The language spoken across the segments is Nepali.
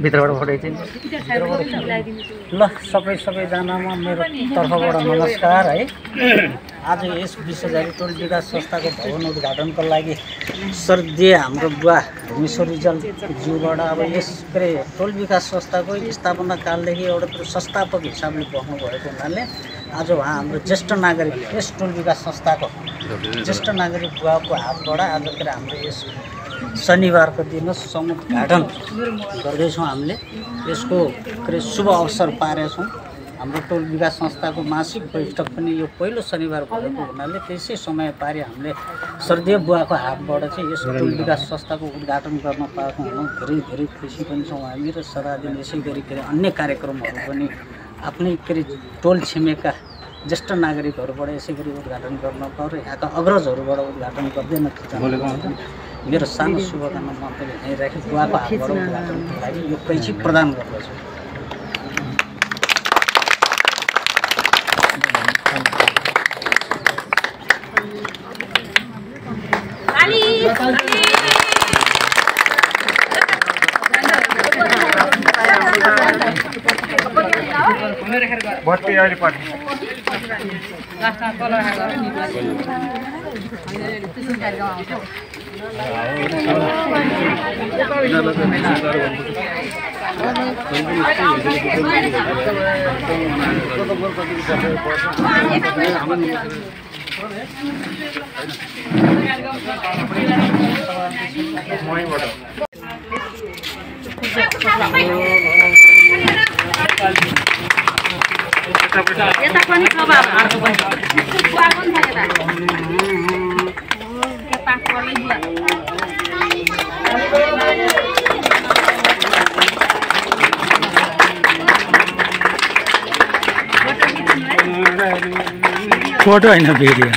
भित्रबाट फोटो ल सबैजनामा मेरो तर्फबाट नमस्कार है। आज यस विश्वजारी टोल विकास संस्थाको भवन उद्घाटनको लागि स्वर्गीय हाम्रो बुवा भुमेश्वर रिजालज्यूबाट अब यस टोल विकास संस्थाको स्थापना कालदेखि एउटा संस्थापक हिसाबले बस्नु भएको हुनाले आज उहाँ हाम्रो ज्येष्ठ नागरिक यस टोल विकास संस्थाको ज्येष्ठ नागरिक बुवाको हातबाट आज हाम्रो यस शनिबारको दिन समुद्घाटन गर्दैछौँ। हामीले यसको शुभ अवसर पारेछौँ। हाम्रो टोल विकास संस्थाको मासिक बैठक पनि यो पहिलो शनिबार भएको हुनाले त्यसै समय पारि हामीले स्वर्गीय बुवाको हातबाट चाहिँ यस टोल विकास संस्थाको उद्घाटन गर्न पाएको हुनु धेरै खुसी पनि छौँ हामी र सदा दिन यसै गरी अन्य कार्यक्रमहरू पनि आफ्नै टोल छिमेकका ज्येष्ठ नागरिकहरूबाट यसै गरी उद्घाटन गर्न पाउँ र यहाँका अग्रजहरूबाट उद्घाटन गर्दैन मेरो सानो शुभकामना मन्तव्य यहीँ राखी बुवाको हातबाट उद्घाटनको लागि यो पैसा प्रदान गर्दछु। फोटो हैन भिडियो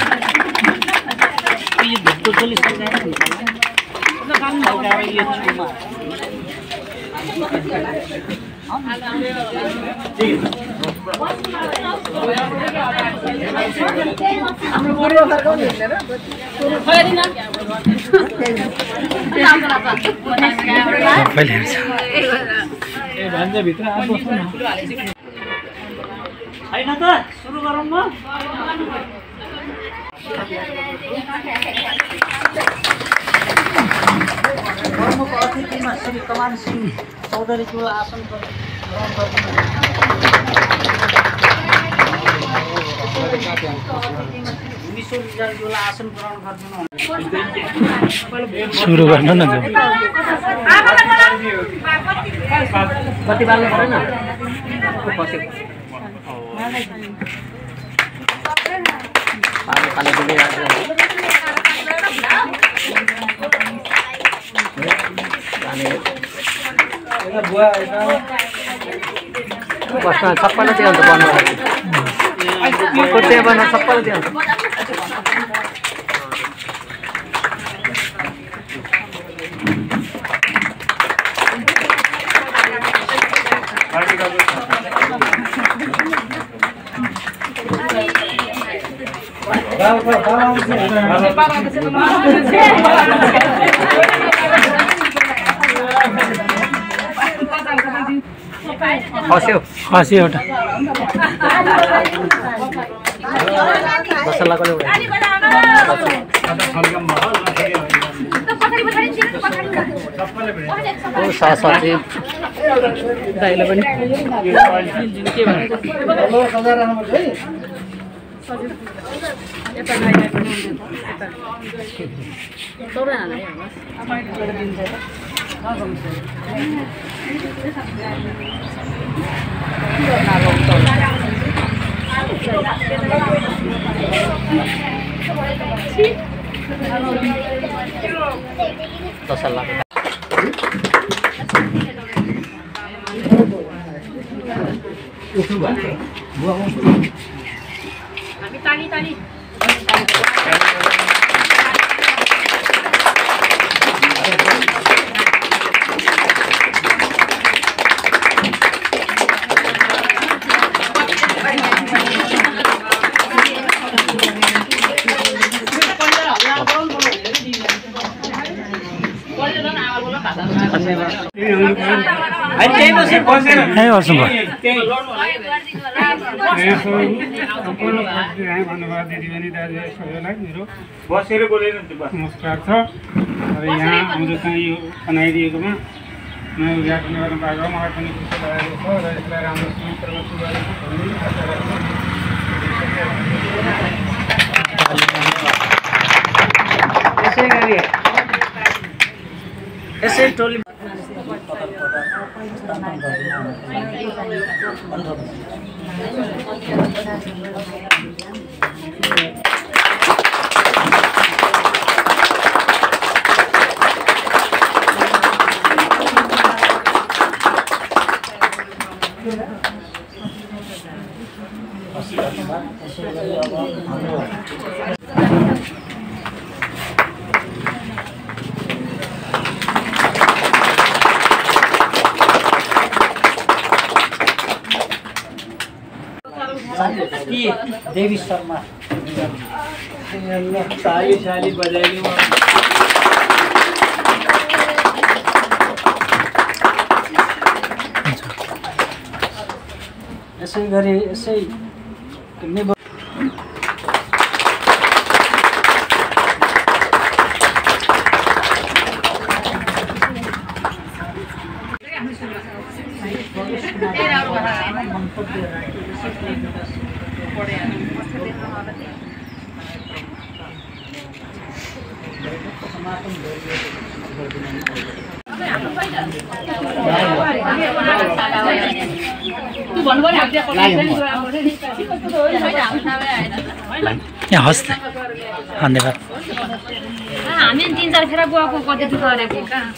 हैन त सुरु गरौँ न। प्रमुख अतिथिमा श्री कमान सिंह चौधरीज्यूलाई आसन ग्रहण भुमेश्वर रिजालज्यूलाई आसन ग्रहण गरिदिनु। सुरु गर्न न कति बाल्नु परेन बस्न सबैलाई त्यो हुन्छ बन्नु बन्न सबैलाई त्यो हुन्छ। खस्यो एउटा मसला कसले सचिव दाइले पनि के बसेर बोलेर नमस्कार छ र यहाँ आउँदा चाहिँ यो बनाइदिएकोमा म उद्घाटन गर्न पाएको मलाई पनि खुसी लागेको छ र यसलाई राम्रोसँग प्रदर्शन गरेको भन्ने आशा राख्छु। यसै टोली देवी शर्मा साली बजाइदिउँ। यसै गरी यसै हस् धन्यवाद। हामी 3-4 खेर गएको कति दुःख गरेको कहाँ